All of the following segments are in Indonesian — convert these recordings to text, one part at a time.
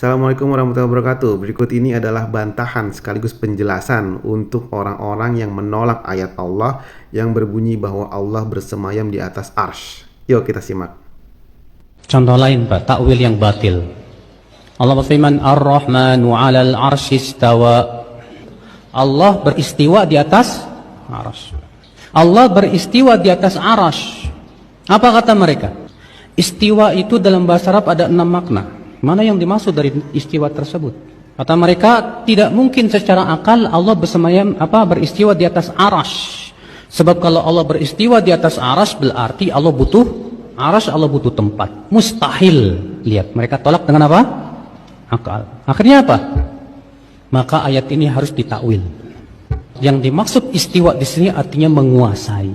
Assalamualaikum warahmatullahi wabarakatuh. Berikut ini adalah bantahan sekaligus penjelasan untuk orang-orang yang menolak ayat Allah yang berbunyi bahwa Allah bersemayam di atas arsy. Yuk kita simak. Contoh lain Pak, takwil yang batil. Allah berfirman, Ar-Rahmanu 'alal 'arsy istawa. Allah beristiwa di atas arsy. Allah beristiwa di atas arsy. Apa kata mereka? Istiwa itu dalam bahasa Arab ada 6 makna. Mana yang dimaksud dari istiwa tersebut? Kata mereka, tidak mungkin secara akal Allah beristiwa di atas arsy. Sebab kalau Allah beristiwa di atas arsy berarti Allah butuh arsy, Allah butuh tempat. Mustahil. Lihat, mereka tolak dengan apa? Akal. Akhirnya apa? Maka ayat ini harus ditakwil. Yang dimaksud istiwa di sini artinya menguasai.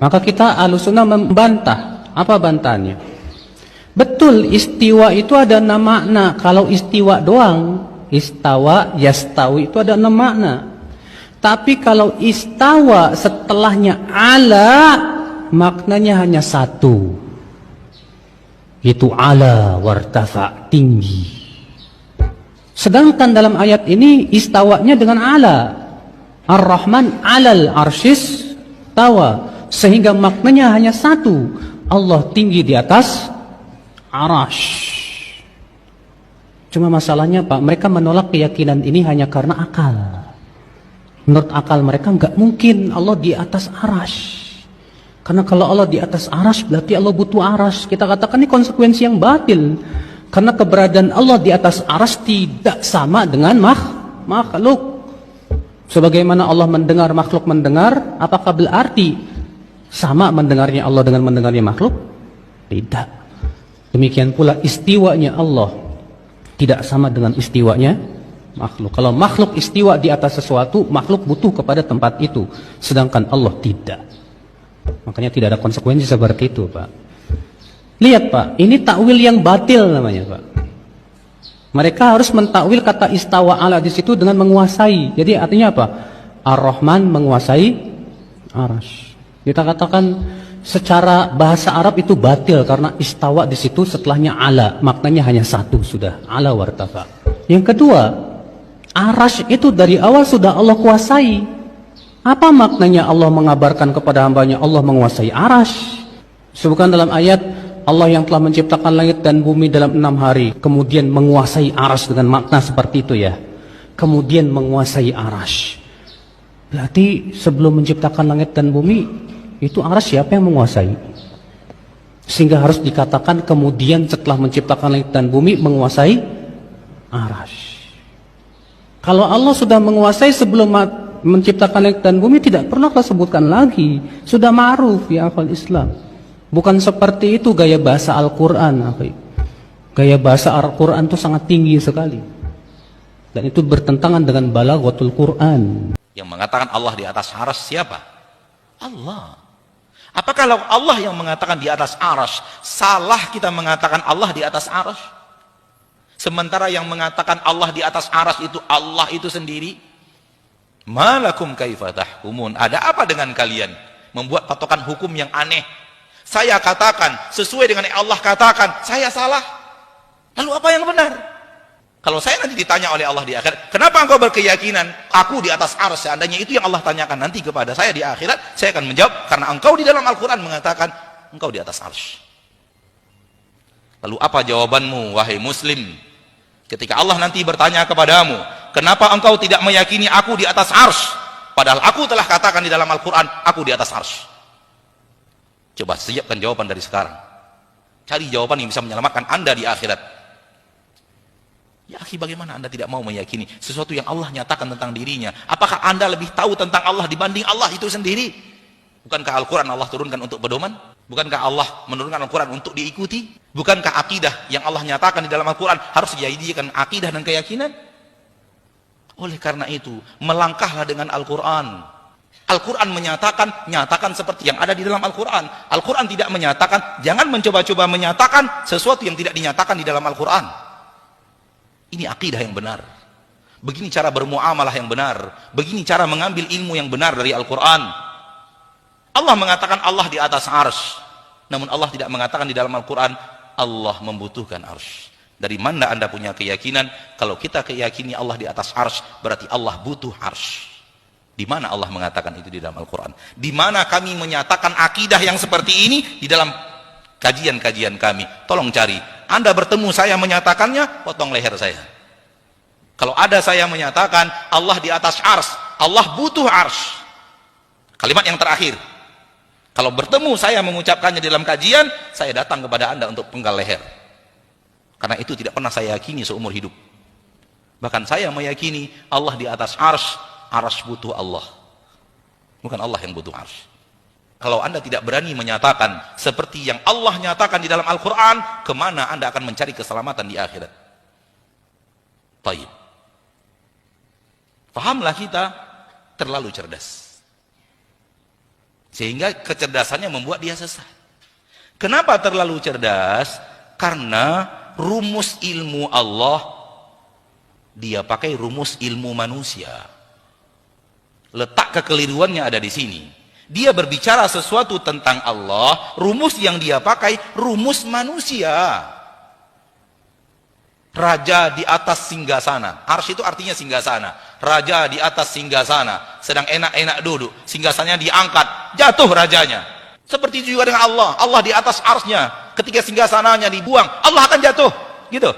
Maka kita Ahlussunnah membantah. Apa bantahannya? Betul, istiwa itu ada 6 makna. Kalau istiwa doang, istawa, yastawi, itu ada 6 makna. Tapi kalau istawa setelahnya ala, maknanya hanya 1. Itu ala wartafa, tinggi. Sedangkan dalam ayat ini istawanya dengan ala. Ar-Rahman alal arsyis tawa. Sehingga maknanya hanya 1. Allah tinggi di atas arash. Cuma masalahnya Pak, mereka menolak keyakinan ini hanya karena akal. Menurut akal mereka nggak mungkin Allah di atas arash. Karena kalau Allah di atas arash berarti Allah butuh arash. Kita katakan ini konsekuensi yang batil. Karena keberadaan Allah di atas arash tidak sama dengan makhluk. Sebagaimana Allah mendengar, makhluk mendengar, apakah berarti sama mendengarnya Allah dengan mendengarnya makhluk? Tidak. Demikian pula istiwanya Allah tidak sama dengan istiwanya makhluk. Kalau makhluk istiwa di atas sesuatu, makhluk butuh kepada tempat itu. Sedangkan Allah tidak. Makanya tidak ada konsekuensi seperti itu Pak. Lihat Pak, ini takwil yang batil namanya Pak. Mereka harus mentakwil kata istawa ala di situ dengan menguasai. Jadi artinya apa? Ar-Rahman menguasai arash. Kita katakan secara bahasa Arab itu batil karena istawa di situ setelahnya ala, maknanya hanya 1 sudah, ala wartafa. Yang kedua, arash itu dari awal sudah Allah kuasai. Apa maknanya Allah mengabarkan kepada hambanya Allah menguasai arash? Sebutkan dalam ayat Allah yang telah menciptakan langit dan bumi dalam 6 hari, kemudian menguasai arash dengan makna seperti itu ya. Kemudian menguasai arash. Berarti sebelum menciptakan langit dan bumi itu arash siapa yang menguasai? Sehingga harus dikatakan kemudian setelah menciptakan langit dan bumi menguasai arash. Kalau Allah sudah menguasai sebelum menciptakan langit dan bumi, tidak perlu kita sebutkan lagi. Sudah ma'ruf ya akhwal Islam. Bukan seperti itu gaya bahasa Al-Quran. Gaya bahasa Al-Quran itu sangat tinggi sekali. Dan itu bertentangan dengan balaghatul Quran. Yang mengatakan Allah di atas arash siapa? Allah. Apakah kalau Allah yang mengatakan di atas arash, salah kita mengatakan Allah di atas arash? Sementara yang mengatakan Allah di atas arash itu Allah itu sendiri. Malakum kaifa tahkumun? Ada apa dengan kalian? Membuat patokan hukum yang aneh. Saya katakan sesuai dengan yang Allah katakan, saya salah. Lalu apa yang benar? Kalau saya nanti ditanya oleh Allah di akhirat, kenapa engkau berkeyakinan aku di atas arsy? Seandainya itu yang Allah tanyakan nanti kepada saya di akhirat, saya akan menjawab karena engkau di dalam Al-Quran mengatakan engkau di atas arsy. Lalu apa jawabanmu wahai muslim? Ketika Allah nanti bertanya kepadamu, kenapa engkau tidak meyakini aku di atas arsy? Padahal aku telah katakan di dalam Al-Quran aku di atas arsy. Coba siapkan jawaban dari sekarang. Cari jawaban yang bisa menyelamatkan anda di akhirat. Ya akhi, bagaimana anda tidak mau meyakini sesuatu yang Allah nyatakan tentang dirinya? Apakah anda lebih tahu tentang Allah dibanding Allah itu sendiri? Bukankah Al-Quran Allah turunkan untuk pedoman? Bukankah Allah menurunkan Al-Quran untuk diikuti? Bukankah akidah yang Allah nyatakan di dalam Al-Quran harus dijadikan akidah dan keyakinan? Oleh karena itu, melangkahlah dengan Al-Quran. Al-Quran menyatakan, nyatakan seperti yang ada di dalam Al-Quran. Al-Quran tidak menyatakan, jangan mencoba-coba menyatakan sesuatu yang tidak dinyatakan di dalam Al-Quran. Ini akidah yang benar. Begini cara bermuamalah yang benar. Begini cara mengambil ilmu yang benar dari Al-Quran. Allah mengatakan Allah di atas arsy. Namun Allah tidak mengatakan di dalam Al-Quran Allah membutuhkan arsy. Dari mana Anda punya keyakinan? Kalau kita keyakini Allah di atas arsy, berarti Allah butuh arsy. Di mana Allah mengatakan itu di dalam Al-Quran? Di mana kami menyatakan akidah yang seperti ini? Di dalam kajian-kajian kami. Tolong cari. Anda bertemu saya menyatakannya, potong leher saya. Kalau ada saya menyatakan Allah di atas arsy, Allah butuh arsy. Kalimat yang terakhir. Kalau bertemu saya mengucapkannya di dalam kajian, saya datang kepada Anda untuk penggal leher. Karena itu tidak pernah saya yakini seumur hidup. Bahkan saya meyakini Allah di atas arsy, arsy butuh Allah. Bukan Allah yang butuh arsy. Kalau Anda tidak berani menyatakan seperti yang Allah nyatakan di dalam Al-Quran, kemana Anda akan mencari keselamatan di akhirat? Baik. Pahamlah kita terlalu cerdas. Sehingga kecerdasannya membuat dia sesat. Kenapa terlalu cerdas? Karena rumus ilmu Allah dia pakai rumus ilmu manusia. Letak kekeliruannya ada di sini. Dia berbicara sesuatu tentang Allah, rumus yang dia pakai rumus manusia. Raja di atas singgasana. Arsy itu artinya singgasana. Raja di atas singgasana, sedang enak-enak duduk, singgasananya diangkat, jatuh rajanya. Seperti juga dengan Allah. Allah di atas arsy-nya, ketika singgasananya dibuang, Allah akan jatuh. Gitu.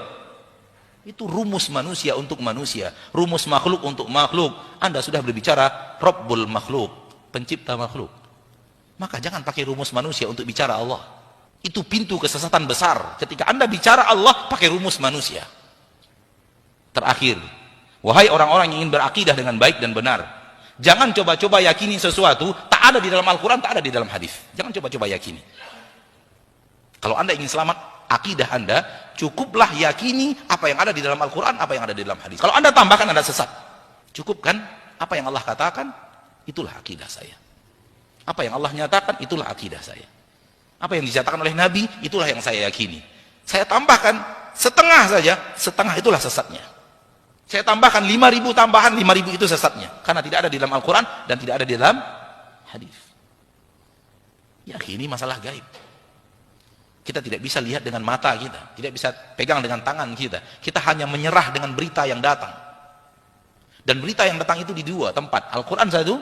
Itu rumus manusia untuk manusia, rumus makhluk untuk makhluk. Anda sudah berbicara Rabbul makhluk, pencipta makhluk. Maka jangan pakai rumus manusia untuk bicara Allah. Itu pintu kesesatan besar. Ketika Anda bicara Allah, pakai rumus manusia. Terakhir, wahai orang-orang yang ingin berakidah dengan baik dan benar, jangan coba-coba yakini sesuatu tak ada di dalam Al-Quran, tak ada di dalam hadis. Jangan coba-coba yakini. Kalau Anda ingin selamat akidah Anda, cukuplah yakini apa yang ada di dalam Al-Quran, apa yang ada di dalam hadis. Kalau Anda tambahkan, Anda sesat. Cukup kan apa yang Allah katakan, itulah akidah saya. Apa yang Allah nyatakan, itulah akidah saya. Apa yang dinyatakan oleh Nabi, itulah yang saya yakini. Saya tambahkan setengah saja, setengah itulah sesatnya. Saya tambahkan 5.000 tambahan, 5.000 itu sesatnya. Karena tidak ada di dalam Al-Quran dan tidak ada di dalam hadis. Yakini masalah gaib. Kita tidak bisa lihat dengan mata kita, tidak bisa pegang dengan tangan kita. Kita hanya menyerah dengan berita yang datang. Dan berita yang datang itu di dua tempat, Al-Quran satu,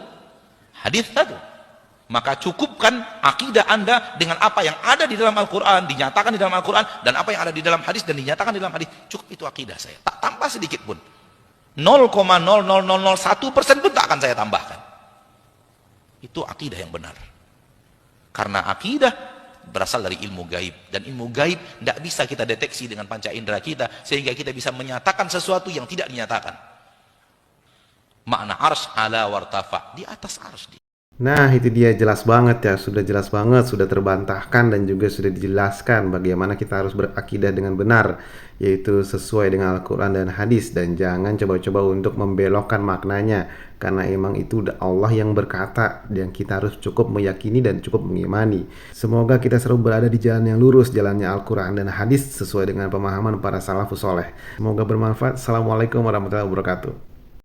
hadis satu. Maka cukupkan akidah Anda dengan apa yang ada di dalam Al-Quran, dinyatakan di dalam Al-Quran, dan apa yang ada di dalam hadis dan dinyatakan di dalam hadis. Cukup itu akidah saya. Tak tambah sedikit pun. 0,00001% pun tak akan saya tambahkan. Itu akidah yang benar. Karena akidah berasal dari ilmu gaib. Dan ilmu gaib tidak bisa kita deteksi dengan panca indera kita, sehingga kita bisa menyatakan sesuatu yang tidak dinyatakan. Makna arsy ala wartafa, di atas arsy. Nah, itu dia, jelas banget ya, sudah jelas banget, sudah terbantahkan dan juga sudah dijelaskan bagaimana kita harus berakidah dengan benar, yaitu sesuai dengan Al-Quran dan hadis, dan jangan coba-coba untuk membelokkan maknanya, karena emang itu Allah yang berkata dan kita harus cukup meyakini dan cukup mengimani. Semoga kita selalu berada di jalan yang lurus, jalannya Al-Quran dan hadis sesuai dengan pemahaman para salafus soleh. Semoga bermanfaat. Assalamualaikum warahmatullahi wabarakatuh.